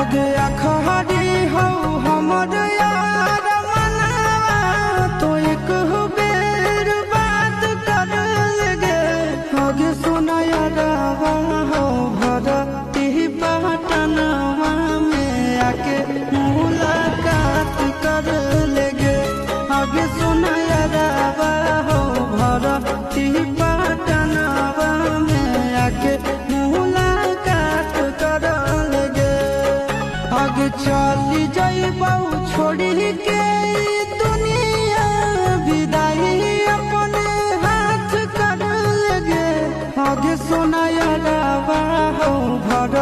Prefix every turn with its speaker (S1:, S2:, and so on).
S1: आगे अखहरी हो हमर यार मनवा तो एक बेर बात कर लगे आगे सुनाया रवा हो भरती पटनवा में आके मुलाकात कर लगे आगे सुनाया रवा हो भरती पटनवा में आके मुलाकात कर लगे आगे चली जाइबौ छोड़ी के दुनिया विदाई अपने हाथ कर लगे आगे सुनाया रवा हो भर